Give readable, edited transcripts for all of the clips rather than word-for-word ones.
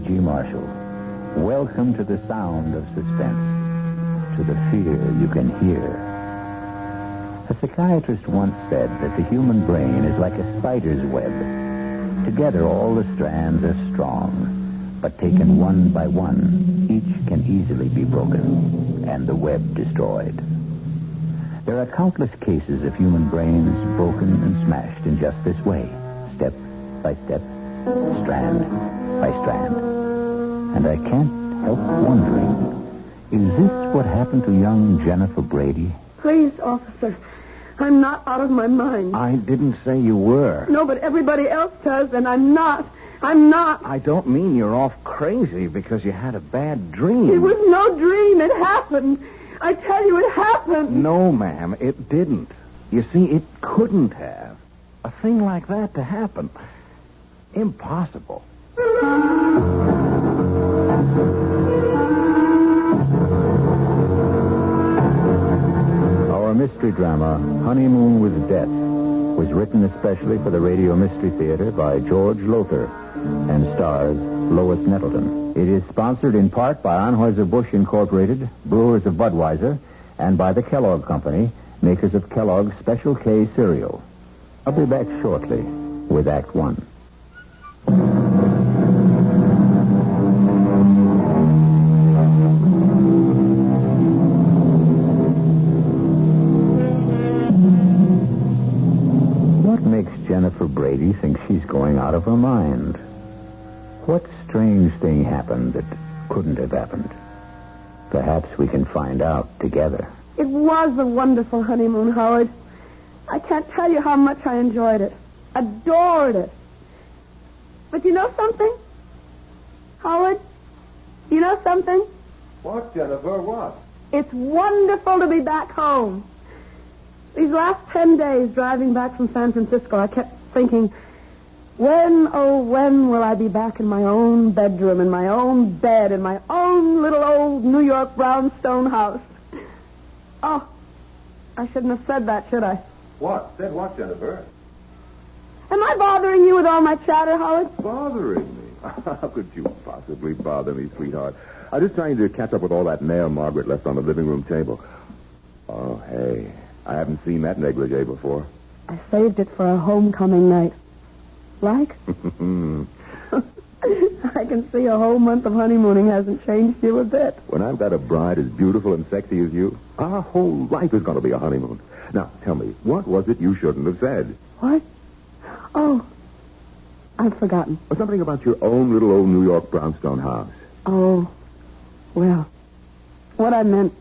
C.G. Marshall. Welcome to the sound of suspense, to the fear you can hear. A psychiatrist once said that the human brain is like a spider's web. Together, all the strands are strong, but taken one by one, each can easily be broken, and the web destroyed. There are countless cases of human brains broken and smashed in just this way, step by step, strand by strand. And I can't help wondering, is this what happened to young Jennifer Brady? Please, officer, I'm not out of my mind. I didn't say you were. No, but everybody else does, and I'm not. I'm not. I don't mean you're off crazy because you had a bad dream. It was no dream. It happened. I tell you, it happened. No, ma'am, it didn't. You see, it couldn't have. A thing like that to happen. Impossible. Our mystery drama, Honeymoon with Death, was written especially for the Radio Mystery Theater by George Lothar and stars Lois Nettleton. It is sponsored in part by Anheuser-Busch Incorporated, brewers of Budweiser, and by the Kellogg Company, makers of Kellogg's Special K cereal. I'll be back shortly with Act One. What makes Jennifer Brady think she's going out of her mind? What strange thing happened that couldn't have happened? Perhaps we can find out together. It was a wonderful honeymoon, Howard. I can't tell you how much I enjoyed it. Adored it. But you know something? Howard, you know something? What, Jennifer, what? It's wonderful to be back home. These last 10 days driving back from San Francisco, I kept thinking, when, oh, when will I be back in my own bedroom, in my own bed, in my own little old New York brownstone house? Oh, I shouldn't have said that, should I? What? Said what, Jennifer? Am I bothering you with all my chatter, Howard? Bothering me? How could you possibly bother me, sweetheart? I'm just trying to catch up with all that mail Margaret left on the living room table. Oh, hey, I haven't seen that negligee before. I saved it for a homecoming night. Like? I can see a whole month of honeymooning hasn't changed you a bit. When I've got a bride as beautiful and sexy as you, our whole life is going to be a honeymoon. Now, tell me, what was it you shouldn't have said? What? Oh, I've forgotten. Something about your own little old New York brownstone house. Oh, well, what I meant,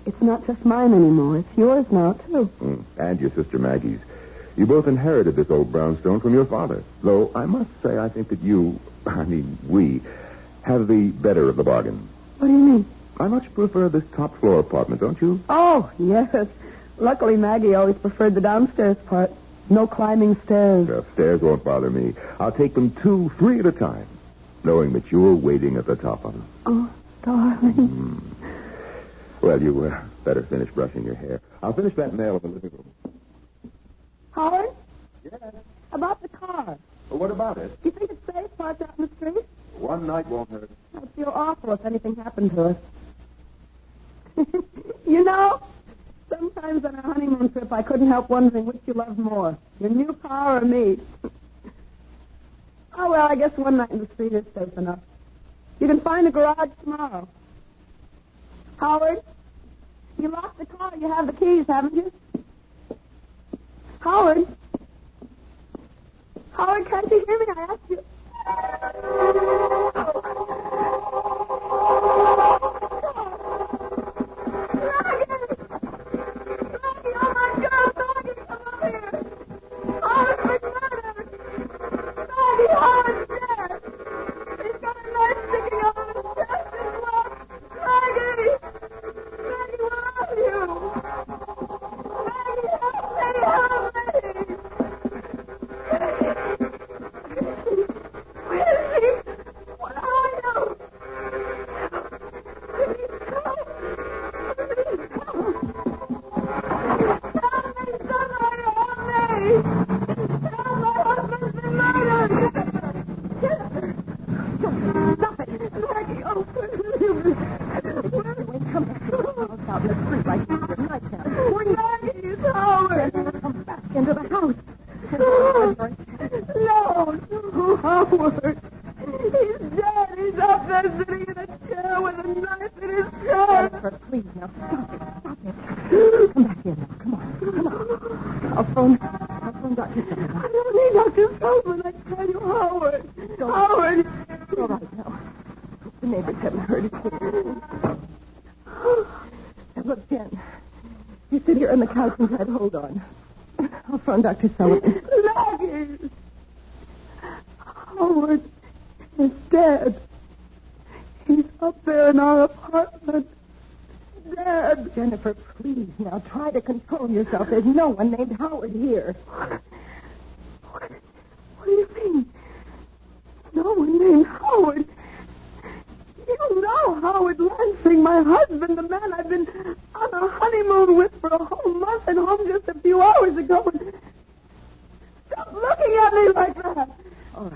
it's not just mine anymore. It's yours now, too. And your sister Maggie's. You both inherited this old brownstone from your father. Though I must say I think that we, have the better of the bargain. What do you mean? I much prefer this top floor apartment, don't you? Oh, yes. Luckily, Maggie always preferred the downstairs part. No climbing stairs. The stairs won't bother me. I'll take them 2, 3 at a time, knowing that you're waiting at the top of them. Oh, darling. Well, you better finish brushing your hair. I'll finish that mail in the living room. Howard? Yes? About the car. Well, what about it? Do you think it's safe parked out in the street? One night won't hurt. I'd feel awful if anything happened to us. You know, sometimes on a honeymoon trip, I couldn't help wondering which you loved more, your new car or me. Oh, well, I guess one night in the street is safe enough. You can find a garage tomorrow. Howard, you locked the car. You have the keys, haven't you? Howard? Howard, can't you hear me? I asked you. Come on. I'll phone Dr. Sullivan. I don't need Dr. Sullivan. I tell you, Howard. Howard. All right, now. The neighbors haven't heard it. Now, look, Jen. You sit here on the couch and try to hold on. I'll phone Dr. Sullivan. Maggie! Howard is dead. He's up there in our apartment. Dead. Jennifer, please, now try to control yourself. There's no one named Howard here. What do you mean? No one named Howard? You know Howard Lansing, my husband, the man I've been on a honeymoon with for a whole month and home just a few hours ago. Stop looking at me like that. All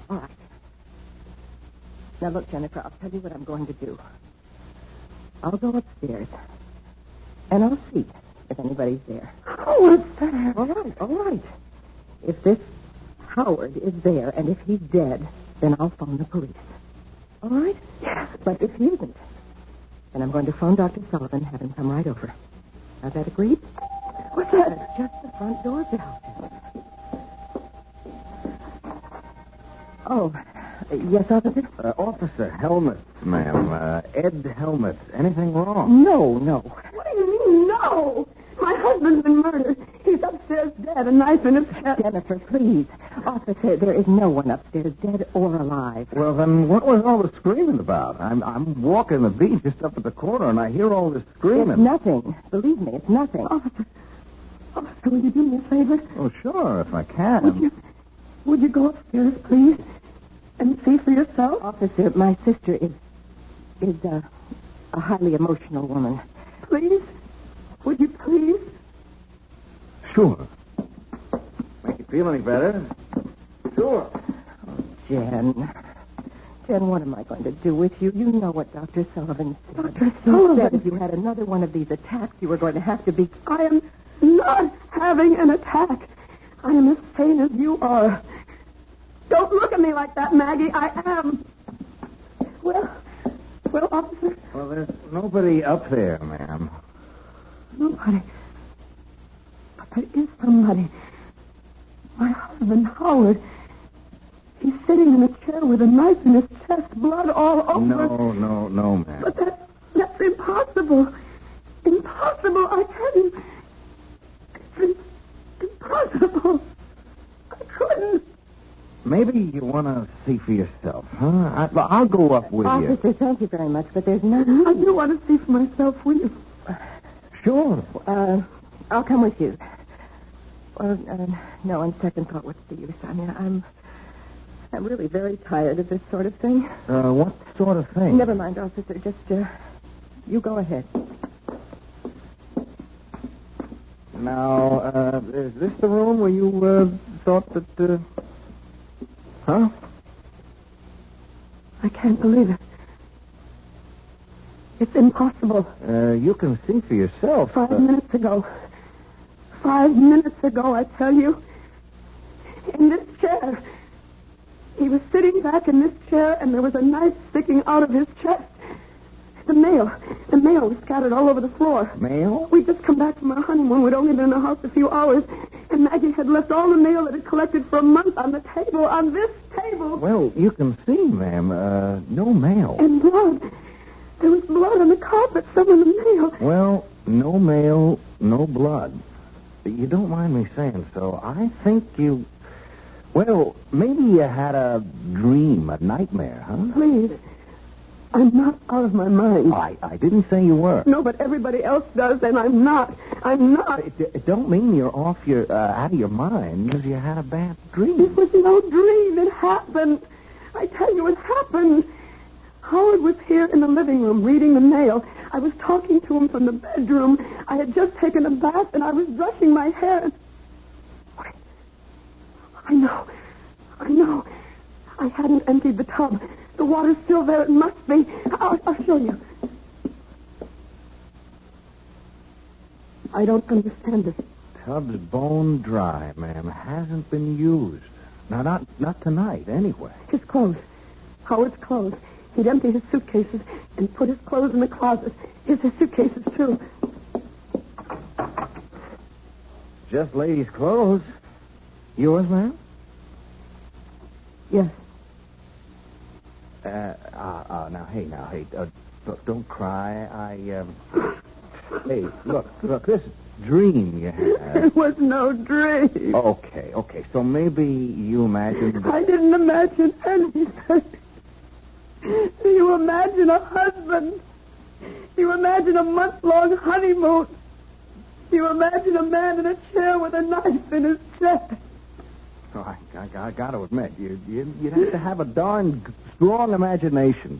right. Now, look, Jennifer, I'll tell you what I'm going to do. I'll go upstairs, and I'll see if anybody's there. Howard's there. All right. If this Howard is there, and if he's dead, then I'll phone the police. All right? Yes. But if he isn't, then I'm going to phone Dr. Sullivan and have him come right over. Is that agreed? What's that? It's just the front door bell. Oh, yes, officer? Officer Helmets, ma'am. Ed Helmets. Anything wrong? No. What do you mean, no? My husband's been murdered. He's upstairs dead, a knife in his chest. Jennifer, please. Officer, there is no one upstairs, dead or alive. Well, then what was all the screaming about? I'm walking the beat just up at the corner, and I hear all this screaming. It's nothing. Believe me, it's nothing. Officer, will you do me a favor? Oh, sure, if I can. Would you go upstairs, please, and see for yourself? Officer, my sister is a highly emotional woman. Please? Would you please? Sure. Make you feel any better? Sure. Oh, Jen, what am I going to do with you? You know what Dr. Sullivan said. Dr. Sullivan? He said if you had another one of these attacks, you were going to have to be... I am not having an attack. I am as sane as you are. Don't look at me like that, Maggie. I am. Well, officer? Well, there's nobody up there, ma'am. Nobody. But there is somebody. My husband, Howard. He's sitting in a chair with a knife in his chest, blood all over. No, ma'am. But that's impossible. Impossible, I tell you. It's impossible. I couldn't. Maybe you want to see for yourself, huh? I'll go up with you. Officer, thank you very much, but there's no need. I do want to see for myself, will you? Sure. I'll come with you. Well, no, on second thought, what's the use? I mean, I'm really very tired of this sort of thing. What sort of thing? Never mind, officer. Just, you go ahead. Now, is this the room where you, thought that, Huh? I can't believe it. It's impossible. You can see for yourself. 5 minutes ago. 5 minutes ago, I tell you. In this chair. He was sitting back in this chair, and there was a knife sticking out of his chest. The mail was scattered all over the floor. Mail? We'd just come back from our honeymoon. We'd only been in the house a few hours. And Maggie had left all the mail that had collected for a month on the table, on this table. Well, you can see, ma'am, no mail. And blood. There was blood on the carpet, some of the mail. Well, no mail, no blood. You don't mind me saying so. I think you... Well, maybe you had a dream, a nightmare, huh? Please. I'm not out of my mind. I didn't say you were. No, but everybody else does, and I'm not. I'm not. It don't mean you're out of your mind because you had a bad dream. It was no dream. It happened. I tell you, it happened. Howard was here in the living room reading the mail. I was talking to him from the bedroom. I had just taken a bath, and I was brushing my hair. Wait. I know. I hadn't emptied the tub. The water's still there. It must be. I'll show you. I don't understand this. Tub's bone dry, ma'am. Hasn't been used. Now, not tonight, anyway. His clothes. Howard's clothes. He'd empty his suitcases and put his clothes in the closet. Here's his suitcases, too. just ladies' clothes. Yours, ma'am? Yes. Now, hey. Look, don't cry. Hey, look, this dream you had. It was no dream. Okay. So maybe you imagined... I didn't imagine anything. Do you imagine a husband? Do you imagine a month-long honeymoon? Do you imagine a man in a chair with a knife in his chest? Oh, I got to admit, you'd have to have a darn strong imagination.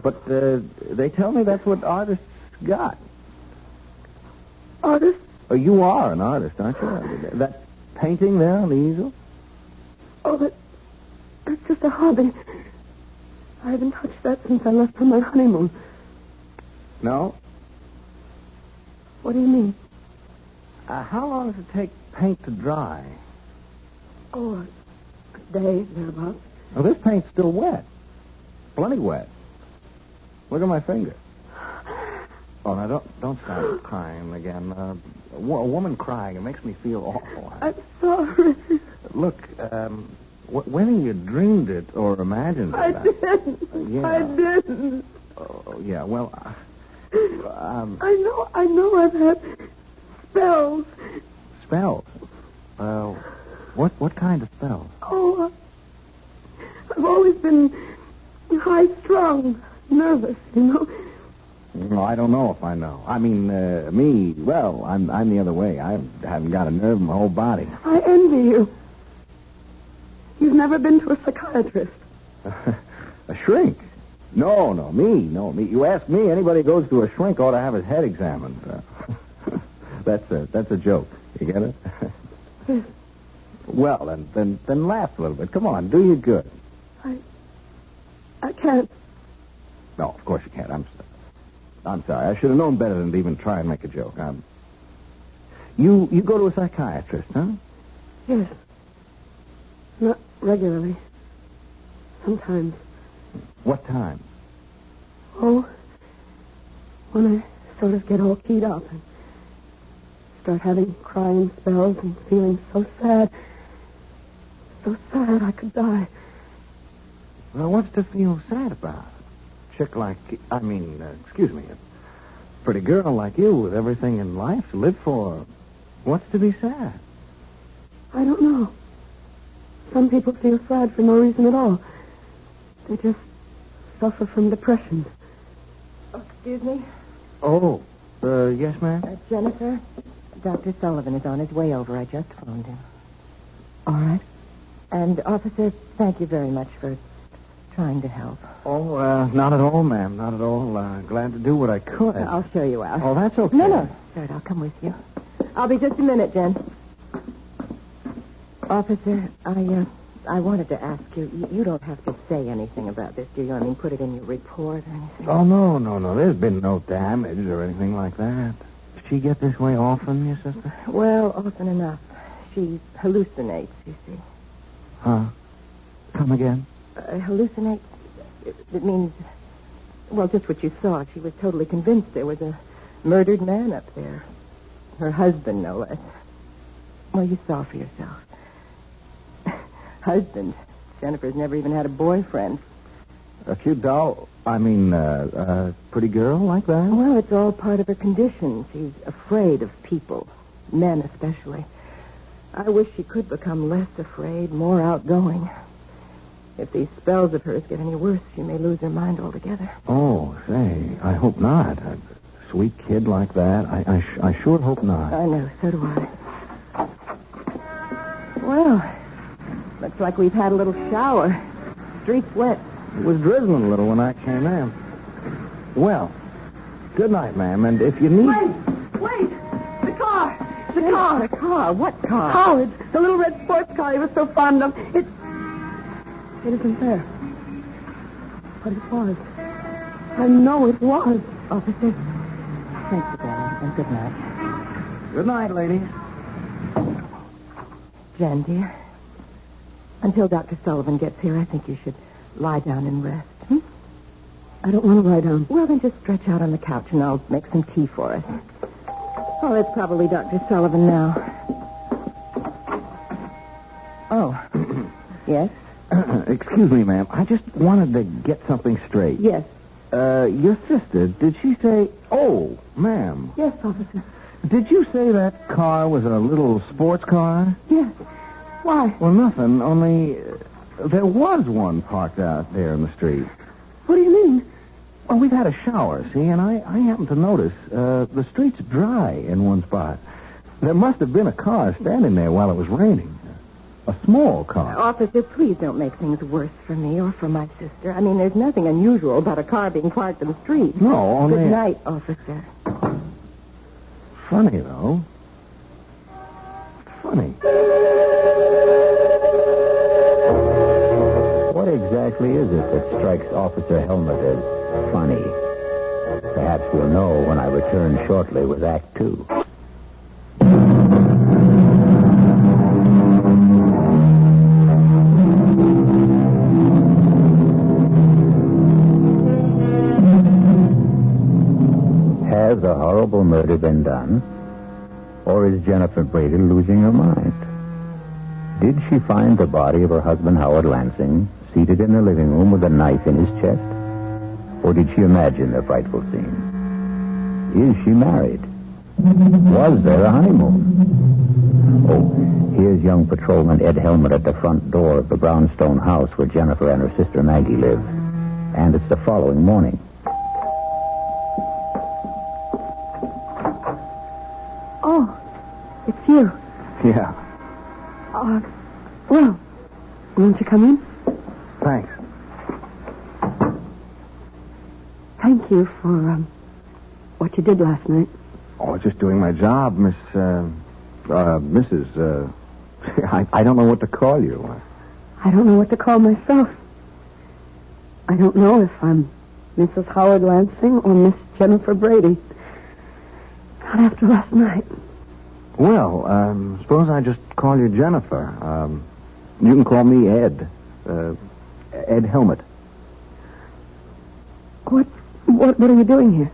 But they tell me that's what artists got. Artist? Oh, you are an artist, aren't you? That painting there on the easel? Oh, that's just a hobby. I haven't touched that since I left on my honeymoon. No? What do you mean? How long does it take paint to dry? Oh, a day, thereabouts. Well, this paint's still wet. Plenty wet. Look at my finger. Oh, now don't start crying again. A woman crying, it makes me feel awful. I'm sorry. Look, whether you dreamed it or imagined it... I didn't. Yeah. I didn't. Oh, yeah, well... I know I've had spells. Spells? What kind of spells? Oh, I've always been high-strung, nervous, you know. No, I don't know if I know. I mean, me, well, I'm the other way. I haven't got a nerve in my whole body. I envy you. You've never been to a psychiatrist. A shrink? No, me. You ask me, anybody who goes to a shrink ought to have his head examined. That's a joke. You get it? Yes. Well, then laugh a little bit. Come on, do you good. I can't. No, of course you can't. I'm sorry. I should have known better than to even try and make a joke. You go to a psychiatrist, huh? Yes. Not regularly. Sometimes. What time? Oh, when I sort of get all keyed up and start having crying spells and feeling so sad I could die. Well, what's to feel sad about? Chick like, excuse me, a pretty girl like you with everything in life to live for. What's to be sad? I don't know. Some people feel sad for no reason at all. They just suffer from depression. Oh, excuse me? Oh, yes, ma'am? Jennifer, Dr. Sullivan is on his way over. I just phoned him. All right. And, officer, thank you very much for trying to help. Oh, not at all, ma'am. Not at all. Glad to do what I could. I'll show you out. Oh, that's okay. No. Sir, I'll come with you. I'll be just a minute, Jen. Officer, I wanted to ask you, you don't have to say anything about this, do you? I mean, put it in your report or anything? Oh, no. There's been no damage or anything like that. Does she get this way often, your sister? Well, often enough. She hallucinates, you see. Huh? Come again? Hallucinate? It means, well, just what you saw. She was totally convinced there was a murdered man up there. Her husband, no less. Well, you saw for yourself. Husband. Jennifer's never even had a boyfriend. A cute doll? A pretty girl like that? Well, it's all part of her condition. She's afraid of people. Men, especially. I wish she could become less afraid, more outgoing. If these spells of hers get any worse, she may lose her mind altogether. Oh, say, I hope not. A sweet kid like that. I sure hope not. I know, so do I. Well, looks like we've had a little shower. Street's wet. It was drizzling a little when I came in. Well, good night, ma'am, and if you need... Wait! The car! The car? What car? Howard, the little red sports car he was so fond of. It isn't there. But it was. I know it was. Officer, thank you, darling, and good night. Good night, ladies. Jen, dear, until Dr. Sullivan gets here, I think you should lie down and rest. I don't want to lie down. Well, then just stretch out on the couch, and I'll make some tea for us. Oh, it's probably Dr. Sullivan now. Oh. Yes? Excuse me, ma'am. I just wanted to get something straight. Yes. Your sister, did she say... Oh, ma'am. Yes, officer. Did you say that car was a little sports car? Yes. Why? Well, nothing, only there was one parked out there in the street. What do you mean? Well, we've had a shower, see, and I happened to notice the street's dry in one spot. There must have been a car standing there while it was raining. A small car. Officer, please don't make things worse for me or for my sister. I mean, there's nothing unusual about a car being parked in the street. No, only... Good night, officer. Funny, though. Funny. What exactly is it that strikes Officer Helmut as funny? Perhaps we'll know when I return shortly with Act 2. Has a horrible murder been done? Or is Jennifer Brady losing her mind? Did she find the body of her husband, Howard Lansing, seated in the living room with a knife in his chest? Or did she imagine the frightful scene? Is she married? Was there a honeymoon? Oh, here's young patrolman Ed Helmut at the front door of the brownstone house where Jennifer and her sister Maggie live. And it's the following morning. Oh, it's you. Yeah. Well, won't you come in? Thanks. Thank you for, what you did last night. Oh, just doing my job, Mrs. I don't know what to call you. I don't know what to call myself. I don't know if I'm Mrs. Howard Lansing or Miss Jennifer Brady. Not after last night. Well, suppose I just call you Jennifer. You can call me Ed. Ed Helmut. What are you doing here?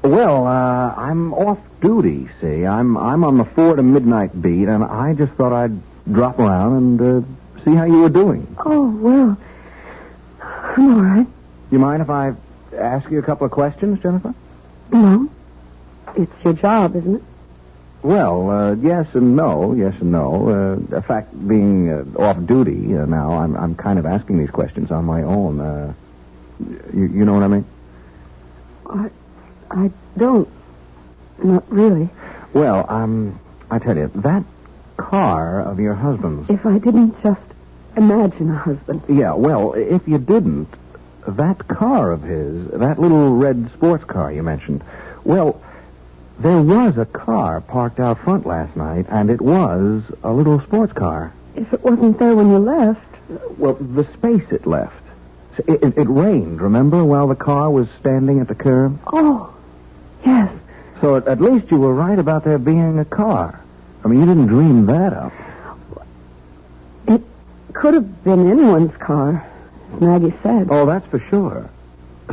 Well, I'm off duty, see. I'm on the 4 to midnight beat, and I just thought I'd drop around and see how you were doing. Oh, well, I'm all right. You mind if I ask you a couple of questions, Jennifer? No. It's your job, isn't it? Well, yes and no. In fact, being off duty now, I'm kind of asking these questions on my own. You know what I mean? I don't. Not really. Well, I tell you, that car of your husband's... If I didn't just imagine a husband. Yeah, well, if you didn't, that car of his, that little red sports car you mentioned, well, there was a car parked out front last night, and it was a little sports car. If it wasn't there when you left... Well, the space it left. It rained, remember, while the car was standing at the curb? Oh, yes. So at least you were right about there being a car. I mean, you didn't dream that up. It could have been anyone's car, as Maggie said. Oh, that's for sure.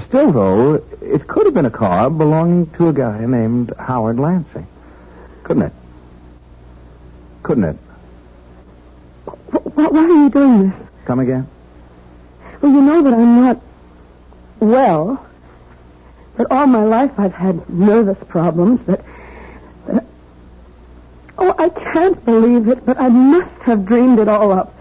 Still, though, it could have been a car belonging to a guy named Howard Lansing. Couldn't it? Couldn't it? Why are you doing this? Come again? Well, you know that I'm not well. That all my life I've had nervous problems. Oh, I can't believe it, but I must have dreamed it all up.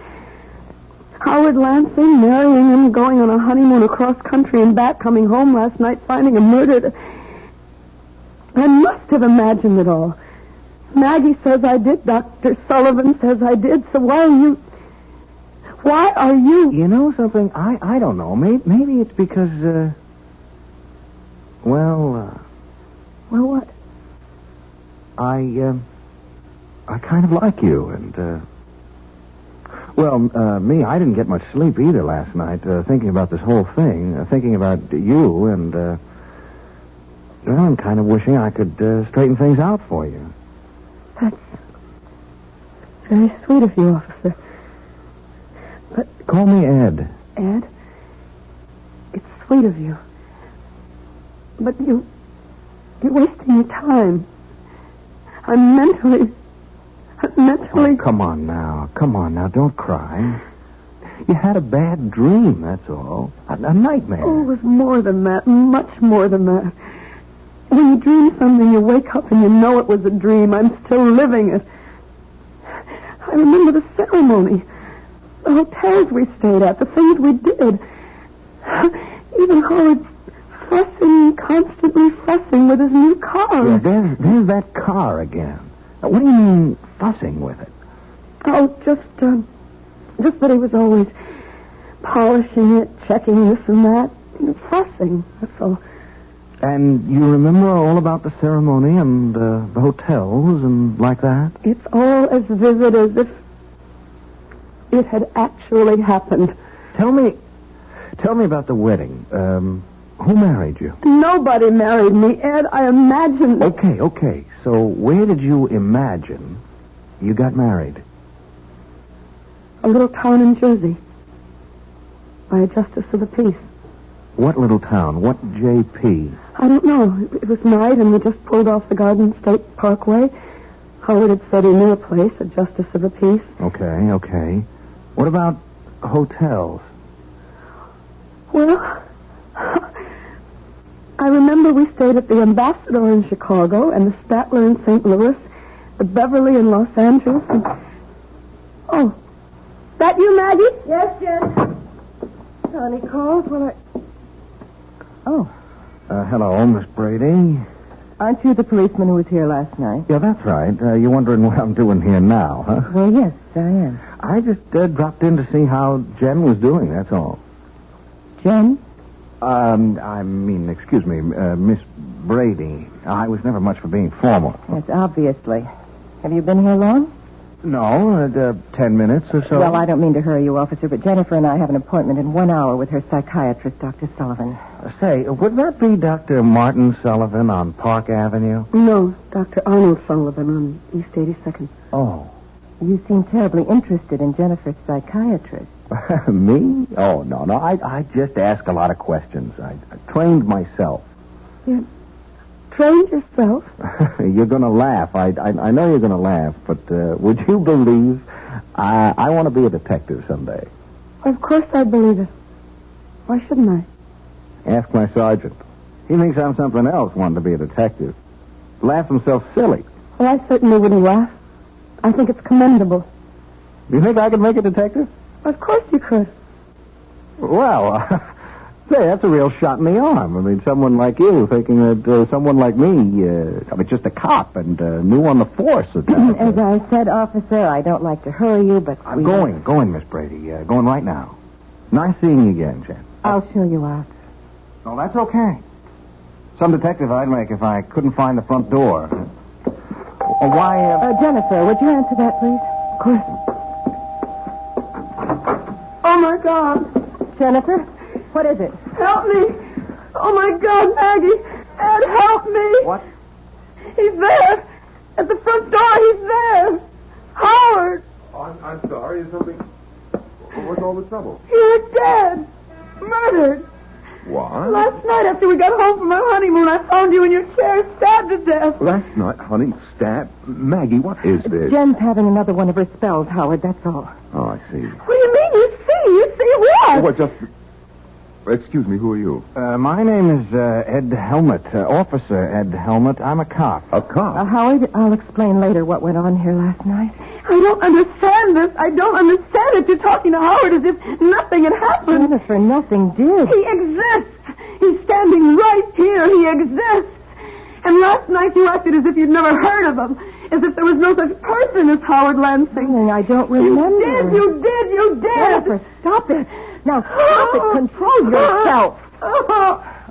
Howard Lansing, marrying him, going on a honeymoon across country and back, coming home last night, finding him murdered. I must have imagined it all. Maggie says I did. Dr. Sullivan says I did. So why are you... You know something? I don't know. Maybe it's because, Well, what? I kind of like you, and, me, I didn't get much sleep either last night, thinking about this whole thing, thinking about you, and, I'm kind of wishing I could straighten things out for you. That's very sweet of you, officer. But... Call me Ed. Ed? It's sweet of you. But you're wasting your time. I'm mentally... Oh, come on now. Don't cry. You had a bad dream, that's all. A nightmare. Oh, it was more than that. Much more than that. When you dream something, you wake up and you know it was a dream. I'm still living it. I remember the ceremony, the hotels we stayed at, the things we did. Even Howard constantly fussing with his new car. Yeah, there's that car again. What do you mean, fussing with it? Oh, just that he was always polishing it, checking this and that. Fussing, that's all. And you remember all about the ceremony and the hotels and like that? It's all as vivid as if it had actually happened. Tell me about the wedding. Who married you? Nobody married me, Ed. I imagined... Okay. So where did you imagine you got married? A little town in Jersey. By a justice of the peace. What little town? What JP? I don't know. It was night, and we just pulled off the Garden State Parkway. Howard had said he knew a place, a justice of the peace. Okay. What about hotels? Well, I remember we stayed at the Ambassador in Chicago, and the Statler in St. Louis, the Beverly in Los Angeles, and... Oh, that you, Maggie? Yes, Jen. Connie called. Well, Oh. Hello, Miss Brady. Aren't you the policeman who was here last night? Yeah, that's right. You're wondering what I'm doing here now, huh? Well, yes, I am. I just dropped in to see how Jen was doing, that's all. Jen? Excuse me, Miss Brady. I was never much for being formal. Yes, obviously. Have you been here long? No, 10 minutes or so. Well, I don't mean to hurry you, officer, but Jennifer and I have an appointment in 1 hour with her psychiatrist, Dr. Sullivan. Say, would that be Dr. Martin Sullivan on Park Avenue? No, Dr. Arnold Sullivan on East 82nd. Oh. You seem terribly interested in Jennifer's psychiatrist. Me? Oh, no. I just ask a lot of questions. I trained myself. You trained yourself? You're going to laugh. I know you're going to laugh, but would you believe I want to be a detective someday? Of course I believe it. Why shouldn't I? Ask my sergeant. He thinks I'm something else, wanting to be a detective. Laughs himself silly. Well, I certainly wouldn't laugh. I think it's commendable. You think I could make a detective? Of course you could. Well, say, that's a real shot in the arm. I mean, someone like you thinking that someone like me, just a cop and new on the force. As I said, officer, I don't like to hurry you, but... I'm going, Miss Brady. Going right now. Nice seeing you again, Jen. I'll show you out. Oh, that's okay. Some detective I'd make if I couldn't find the front door. Why, Jennifer, would you answer that, please? Of course. Oh, my God. Jennifer, what is it? Help me. Oh, my God, Maggie. Ed, help me. What? He's there. At the front door, he's there. Howard. Oh, I'm sorry. Is something... What's all the trouble? You're dead. Murdered. What? Last night after we got home from our honeymoon, I found you in your chair, stabbed to death. Last night, honey, stabbed. Maggie, what is this? Jen's having another one of her spells, Howard, that's all. Oh, I see. What do you mean, you see? You see what? What, just... Excuse me, who are you? My name is Ed Helmut, Officer Ed Helmut. I'm a cop. A cop? Howard, I'll explain later what went on here last night. I don't understand this. I don't understand it. You're talking to Howard as if nothing had happened. Jennifer, nothing did. He exists. He's standing right here. He exists. And last night you acted as if you'd never heard of him. As if there was no such person as Howard Lansing. I don't remember. You did. Jennifer, stop it. Now, stop it. Control yourself.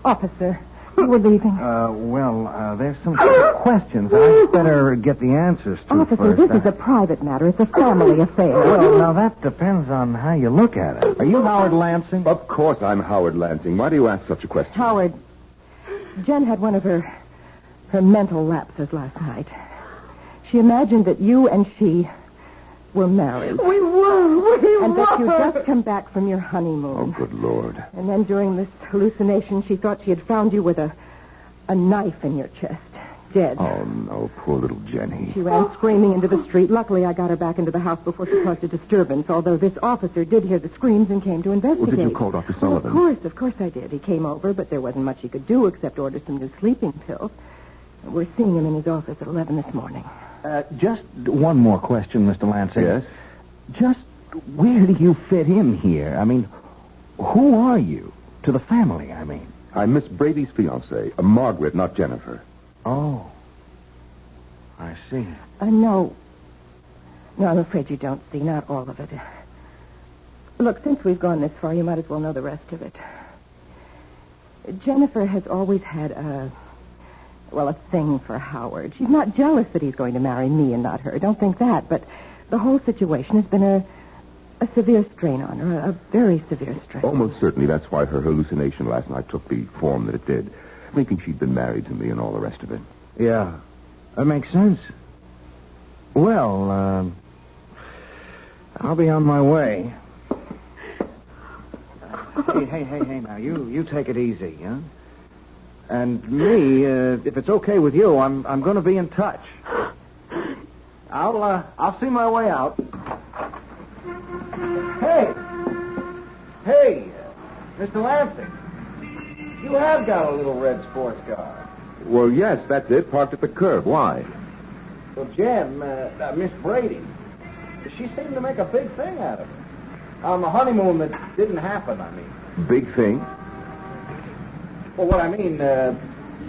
Officer, you were leaving. There's some questions. I'd better get the answers to Officer, first. this is a private matter. It's a family affair. Well, now, that depends on how you look at it. Are you Howard Lansing? Of course I'm Howard Lansing. Why do you ask such a question? Howard, Jen had one of her mental lapses last night. She imagined that you and she were married. We were. And that you'd just come back from your honeymoon. Oh, good Lord. And then during this hallucination, she thought she had found you with a knife in your chest. dead. Oh, no, poor little Jenny. She ran screaming into the street. Luckily, I got her back into the house before she caused a disturbance, although this officer did hear the screams and came to investigate. Well, did you call Dr. Sullivan? Of course I did. He came over, but there wasn't much he could do except order some new sleeping pills. We're seeing him in his office at 11 this morning. Just one more question, Mr. Lansing. Yes? Just where do you fit in here? I mean, who are you? To the family, I mean. I'm Miss Brady's fiancée, Margaret, not Jennifer. Oh. I see. No, I'm afraid you don't see. Not all of it. Look, since we've gone this far, you might as well know the rest of it. Jennifer has always had a thing for Howard. She's not jealous that he's going to marry me and not her. Don't think that. But the whole situation has been a severe strain on her, a very severe strain. Almost certainly that's why her hallucination last night took the form that it did, thinking she'd been married to me and all the rest of it. Yeah, that makes sense. Well, I'll be on my way. Hey, now, you take it easy, huh? And me, if it's okay with you, I'm going to be in touch. I'll see my way out. Hey, Mr. Lansing, you have got a little red sports car. Well, yes, that's it, parked at the curb. Why? Well, Jen, Miss Brady, she seemed to make a big thing out of it. On the honeymoon that didn't happen, I mean. Big thing? Well, what I mean,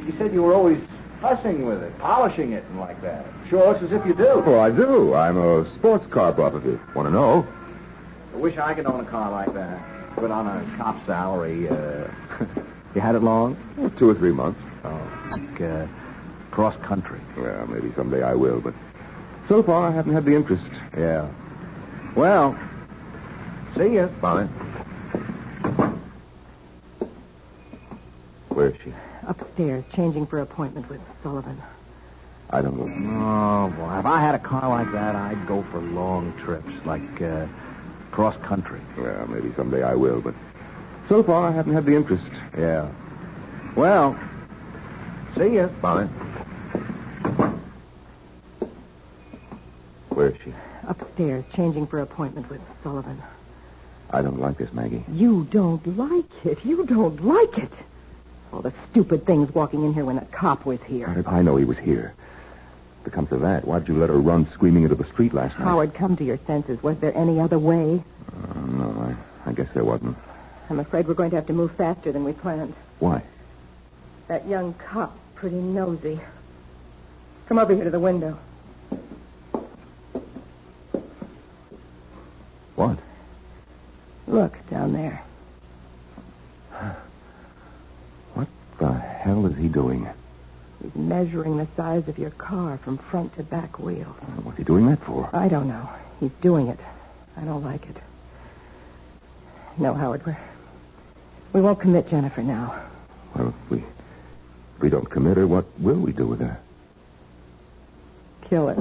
she said you were always fussing with it, polishing it and like that. Sure looks as if you do. Oh, I do. I'm a sports car buff, if you want to know. I wish I could own a car like that. But on a cop salary, you had it long? 2 or 3 months. Oh, like, cross country. Well, maybe someday I will, but so far I haven't had the interest. Yeah. Well, see ya. Bye. Where is she? Upstairs, changing for appointment with Sullivan. I don't know. Oh, boy. If I had a car like that, I'd go for long trips, like cross country. Well, maybe someday I will, but so far I haven't had the interest. Yeah. Well, see ya. Bye. Where is she? Upstairs, changing for appointment with Sullivan. I don't like this, Maggie. You don't like it. You don't like it. All the stupid things walking in here when a cop was here. How did I know he was here? If it comes to that, why'd you let her run screaming into the street last night? Howard, come to your senses. Was there any other way? No, I guess there wasn't. I'm afraid we're going to have to move faster than we planned. Why? That young cop, pretty nosy. Come over here to the window. What? Look, down there. What the hell is he doing? He's measuring the size of your car from front to back wheel. What's he doing that for? I don't know. He's doing it. I don't like it. No, Howard, we won't commit Jennifer now. Well, if we don't commit her, what will we do with her? Kill her.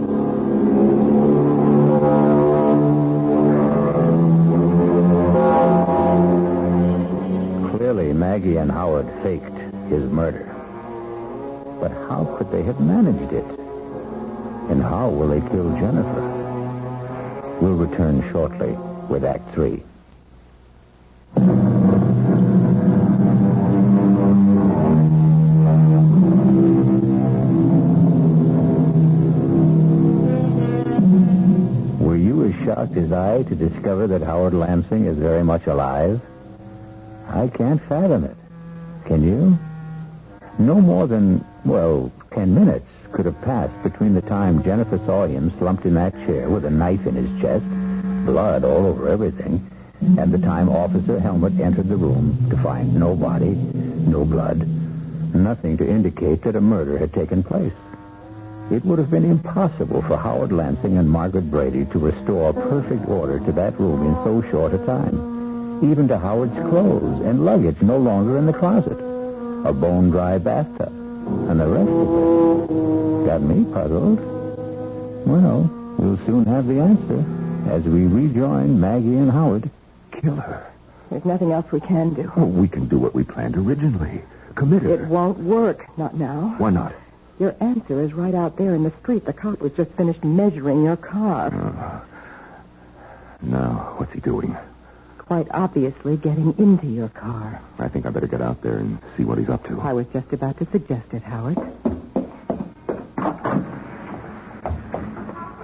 Clearly, Maggie and Howard faked his murder. But how could they have managed it? And how will they kill Jennifer? We'll return shortly with Act 3. Were you as shocked as I to discover that Howard Lansing is very much alive? I can't fathom it. Can you? No more than, 10 minutes could have passed between the time Jennifer saw him slumped in that chair with a knife in his chest, blood all over everything, and the time Officer Helmut entered the room to find no body, no blood, nothing to indicate that a murder had taken place. It would have been impossible for Howard Lansing and Margaret Brady to restore perfect order to that room in so short a time. Even to Howard's clothes and luggage no longer in the closet. A bone-dry bathtub. And the rest of it got me puzzled. Well, we'll soon have the answer as we rejoin Maggie and Howard. Kill her. There's nothing else we can do. Oh, we can do what we planned originally. Commit her. It won't work. Not now. Why not? Your answer is right out there in the street. The cop was just finished measuring your car. Now, what's he doing? Quite obviously getting into your car. I think I better get out there and see what he's up to. I was just about to suggest it, Howard.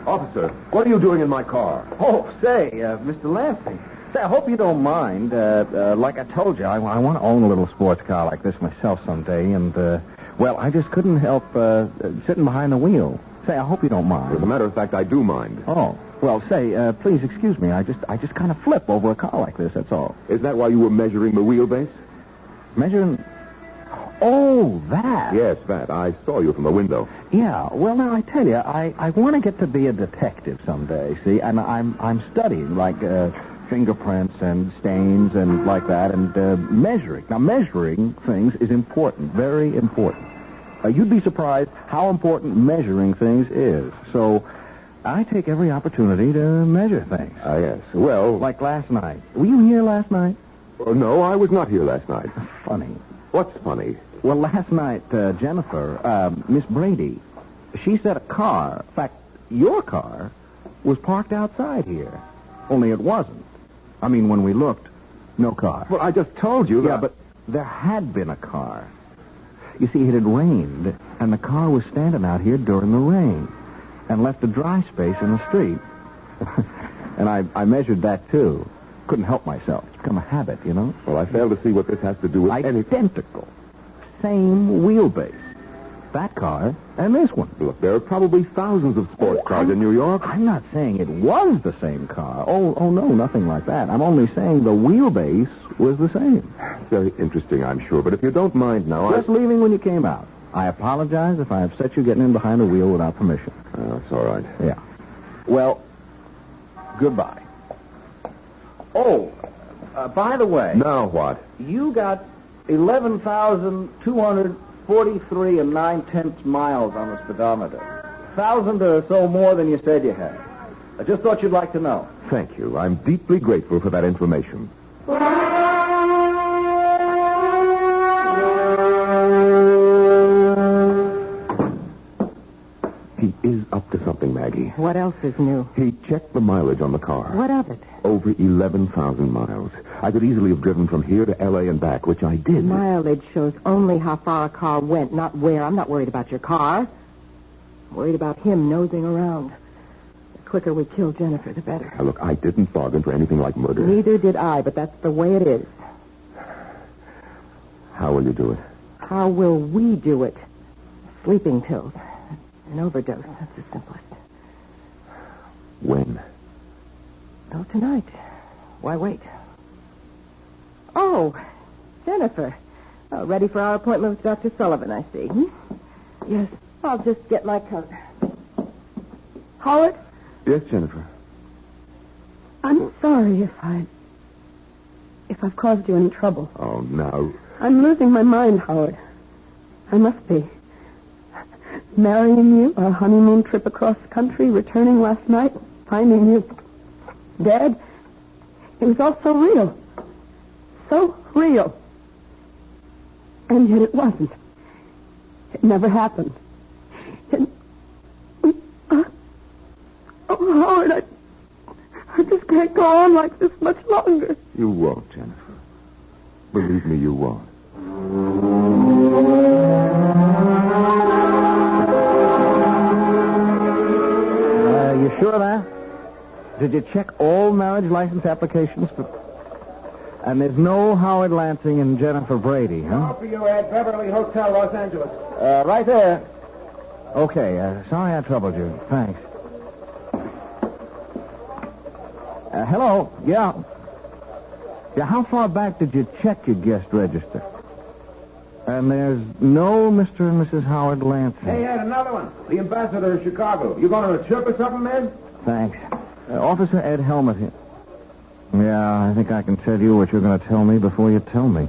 Officer, what are you doing in my car? Oh, say, Mr. Lansing. Say, I hope you don't mind. Like I told you, I want to own a little sports car like this myself someday, and, well, I just couldn't help sitting behind the wheel. Say, I hope you don't mind. As a matter of fact, I do mind. Oh, well, say, please excuse me. I just kind of flip over a car like this, that's all. Is that why you were measuring the wheelbase? Measuring... Oh, that. Yes, that. I saw you from the window. Yeah, well, now, I tell you, I want to get to be a detective someday, see? And I'm studying, like, fingerprints and stains and like that, and measuring. Now, measuring things is important, very important. You'd be surprised how important measuring things is. So, I take every opportunity to measure things. Yes. Well... Like last night. Were you here last night? No, I was not here last night. Funny. What's funny? Well, last night, Jennifer, Miss Brady, she said a car, in fact, your car, was parked outside here. Only it wasn't. I mean, when we looked, no car. Well, I just told you that... Yeah, but there had been a car. You see, it had rained, and the car was standing out here during the rain and left a dry space in the street. And I measured that, too. Couldn't help myself. It's become a habit, you know? Well, I fail to see what this has to do with Identical. Same wheelbase. That car and this one. Look, there are probably thousands of sports cars in New York. I'm not saying it was the same car. Oh, no, nothing like that. I'm only saying the wheelbase was the same. Very interesting, I'm sure. But if you don't mind now, Just leaving when you came out. I apologize if I have set you getting in behind the wheel without permission. That's all right. Yeah. Well, goodbye. Oh, by the way... Now what? You got 11,243 and 9/10 miles on the speedometer. 1,000 or so more than you said you had. I just thought you'd like to know. Thank you. I'm deeply grateful for that information. He is up to something, Maggie. What else is new? He checked the mileage on the car. What of it? Over 11,000 miles. I could easily have driven from here to L.A. and back, which I did. Mileage shows only how far a car went, not where. I'm not worried about your car. I'm worried about him nosing around. The quicker we kill Jennifer, the better. Now, look, I didn't bargain for anything like murder. Neither did I, but that's the way it is. How will you do it? How will we do it? Sleeping pills. An overdose. That's the simplest. When? Oh, tonight. Why wait? Oh, Jennifer. Oh, ready for our appointment with Dr. Sullivan, I see. Yes. I'll just get my coat. Howard, Yes, Jennifer. I'm sorry if I've caused you any trouble. Oh, now. I'm losing my mind, Howard. I must be. Marrying you, our honeymoon trip across country, returning last night, finding you dead. It was all so real. So real. And yet it wasn't. It never happened. Oh, Howard, I just can't go on like this much longer. You won't, Jennifer. Believe me, you won't. You sure of that? Did you check all marriage license applications? And there's no Howard Lansing and Jennifer Brady, huh? For you at Beverly Hotel, Los Angeles. Right there. Okay, sorry I troubled you. Thanks. Hello? Yeah. Yeah, how far back did you check your guest register? And there's no Mr. and Mrs. Howard Lansing. Hey, Ed, another one. The ambassador of Chicago. You going on a trip or something, man? Thanks. Officer Ed Helmut here. Yeah, I think I can tell you what you're going to tell me before you tell me.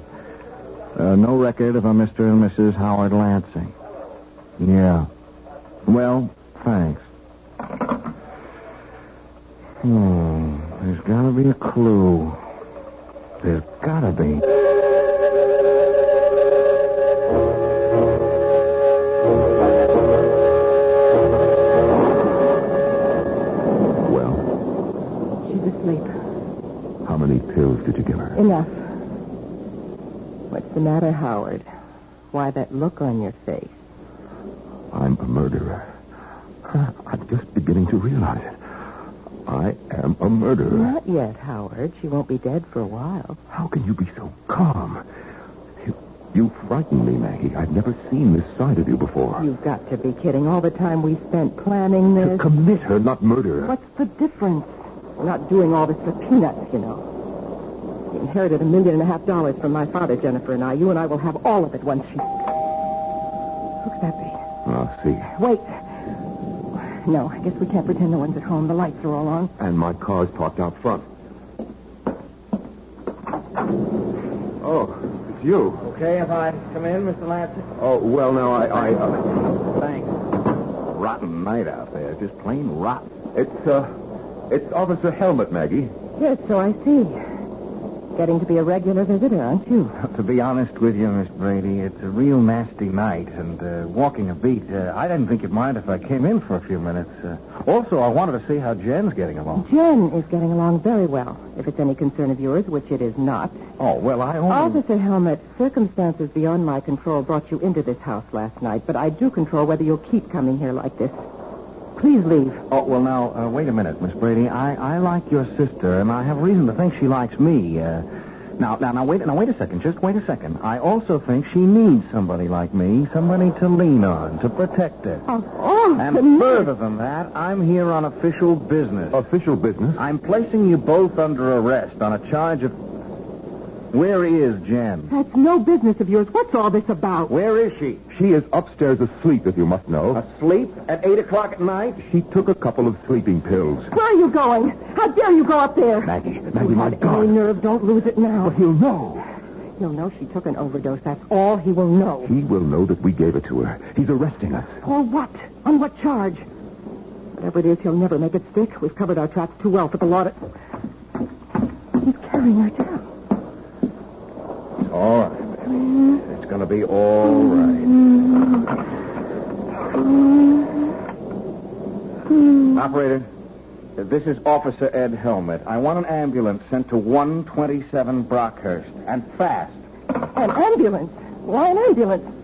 No record of a Mr. and Mrs. Howard Lansing. Yeah. Well, thanks. There's got to be a clue. There's got to be. pills did you give her? Enough. What's the matter, Howard? Why that look on your face? I'm a murderer. I'm just beginning to realize it. I am a murderer. Not yet, Howard. She won't be dead for a while. How can you be so calm? You frighten me, Maggie. I've never seen this side of you before. You've got to be kidding. All the time we spent planning To this. commit her, not murder her. What's the difference? We're not doing all this for peanuts, you know. We inherited $1.5 million from my father, Jennifer and I. You and I will have all of it once she... Who could that be? I'll see. Wait. No, I guess we can't pretend no one's at home. The lights are all on. And my car's parked out front. Oh, it's you. Okay, if I come in, Mr. Lansing? Oh, well, now, Thanks. Rotten night out there. Just plain rotten. It's Officer Helmet, Maggie. Yes, so I see. Getting to be a regular visitor, aren't you? To be honest with you, Miss Brady, it's a real nasty night, and walking a beat, I didn't think you'd mind if I came in for a few minutes. Also, I wanted to see how Jen's getting along. Jen is getting along very well, if it's any concern of yours, which it is not. Oh, well, I only... Officer Helmet, circumstances beyond my control brought you into this house last night, but I do control whether you'll keep coming here like this. Please leave. Oh, well, now, wait a minute, Miss Brady. I like your sister, and I have reason to think she likes me. Now, wait a second. Just wait a second. I also think she needs somebody like me, somebody to lean on, to protect her. And further than that, I'm here on official business. Official business? I'm placing you both under arrest on a charge of... Where is Jen? That's no business of yours. What's all this about? Where is she? She is upstairs asleep, if you must know. Asleep at 8 o'clock at night? She took a couple of sleeping pills. Where are you going? How dare you go up there? Maggie, my Any God. nerve, don't lose it now. But he'll know. He'll know she took an overdose. That's all he will know. He will know that we gave it to her. He's arresting us. For what? On what charge? Whatever it is, he'll never make it stick. We've covered our tracks too well for the law to... He's carrying her down. All right, baby. It's going to be all right. Operator, this is Officer Ed Helmet. I want an ambulance sent to 127 Brockhurst, and fast. An ambulance? Why an ambulance?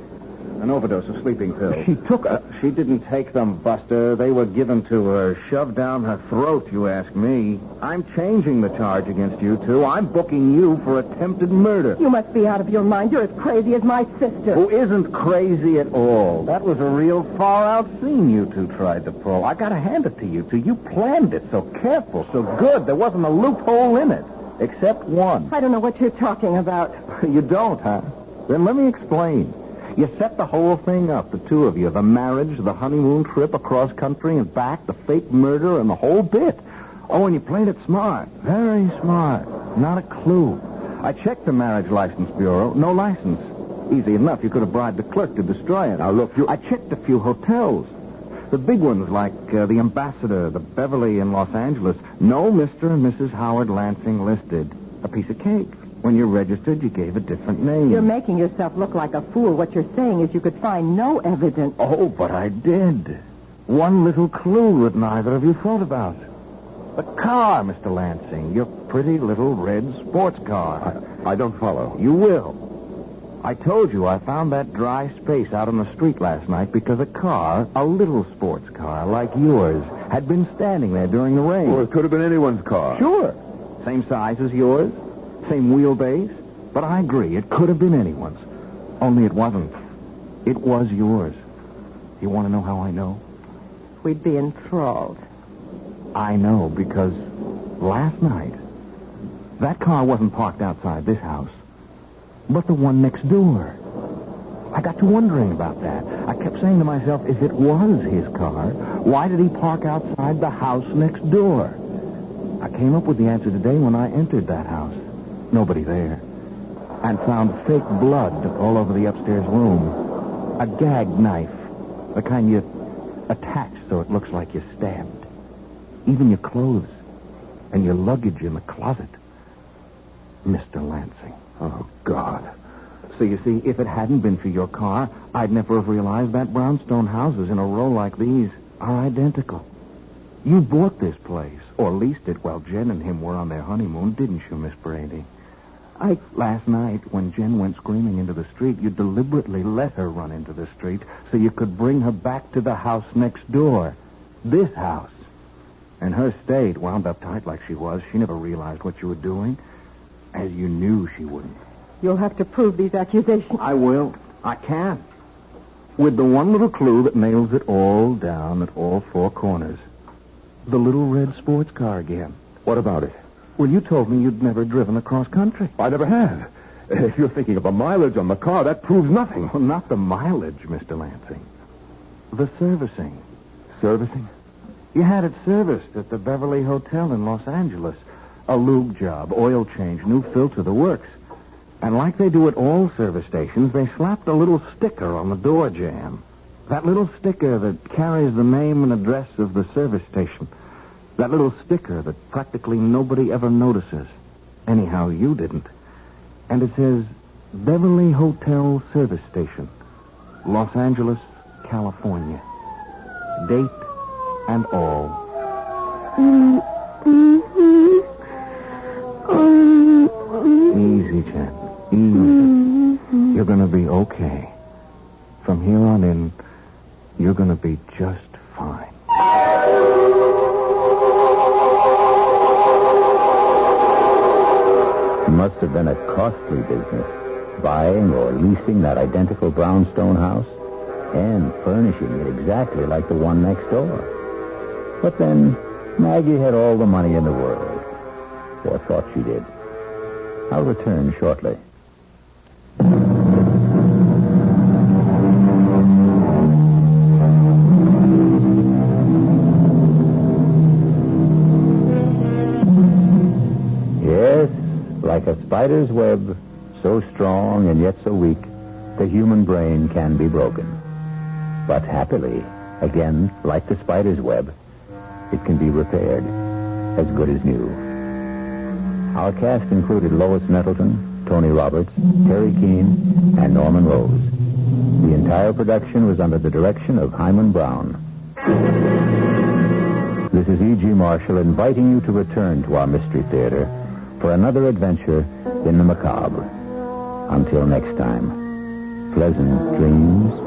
An overdose of sleeping pills. She took a... She didn't take them, Buster. They were given to her, shoved down her throat, you ask me. I'm changing the charge against you two. I'm booking you for attempted murder. You must be out of your mind. You're as crazy as my sister. Who isn't crazy at all. That was a real far-out scene you two tried to pull. I gotta hand it to you two. You planned it so careful, so good. There wasn't a loophole in it, except one. I don't know what you're talking about. You don't, huh? Then let me explain. You set the whole thing up, the two of you, the marriage, the honeymoon trip across country and back, the fake murder, and the whole bit. Oh, and you played it smart. Very smart. Not a clue. I checked the Marriage License Bureau. No license. Easy enough. You could have bribed the clerk to destroy it. Now, look, I checked a few hotels. The big ones like the Ambassador, the Beverly in Los Angeles. No Mr. and Mrs. Howard Lansing listed. A piece of cake. When you registered, you gave a different name. You're making yourself look like a fool. What you're saying is you could find no evidence. Oh, but I did. One little clue that neither of you thought about. The car, Mr. Lansing. Your pretty little red sports car. I don't follow. You will. I told you I found that dry space out on the street last night because a car, a little sports car like yours, had been standing there during the rain. Well, it could have been anyone's car. Sure. Same size as yours. Same wheelbase, but I agree, it could have been anyone's. Only it wasn't. It was yours. You want to know how I know? We'd be enthralled. I know, because last night, that car wasn't parked outside this house, but the one next door. I got to wondering about that. I kept saying to myself, if it was his car, why did he park outside the house next door? I came up with the answer today when I entered that house. Nobody there. And found fake blood all over the upstairs room. A gag knife. The kind you attach so it looks like you're stabbed. Even your clothes. And your luggage in the closet. Mr. Lansing. Oh, God. So you see, if it hadn't been for your car, I'd never have realized that brownstone houses in a row like these are identical. You bought this place, or leased it while Jen and him were on their honeymoon, didn't you, Miss Brady? Last night, when Jen went screaming into the street, you deliberately let her run into the street so you could bring her back to the house next door. This house. And her state, wound up tight like she was, she never realized what you were doing, as you knew she wouldn't. You'll have to prove these accusations. I will. I can. With the one little clue that nails it all down at all four corners. The little red sports car again. What about it? Well, you told me you'd never driven across country. I never have. If you're thinking of the mileage on the car, that proves nothing. Well, not the mileage, Mr. Lansing. The servicing. Servicing? You had it serviced at the Beverly Hotel in Los Angeles. A lube job, oil change, new filter, the works. And like they do at all service stations, they slapped a little sticker on the door jamb. That little sticker that carries the name and address of the service station. That little sticker that practically nobody ever notices. Anyhow, you didn't. And it says, Beverly Hotel Service Station, Los Angeles, California. Date and all. Easy, Jen. Easy. You're going to be okay. From here on in, you're going to be just fine. Must have been a costly business, buying or leasing that identical brownstone house and furnishing it exactly like the one next door. But then, Maggie had all the money in the world, or thought she did. I'll return shortly. Yes, like a spider's web, so strong and yet so weak, the human brain can be broken. But happily, again, like the spider's web, it can be repaired, as good as new. Our cast included Lois Nettleton, Tony Roberts, Terry Keane, and Norman Rose. The entire production was under the direction of Hyman Brown. This is E.G. Marshall inviting you to return to our Mystery Theater for another adventure in the macabre. Until next time, pleasant dreams.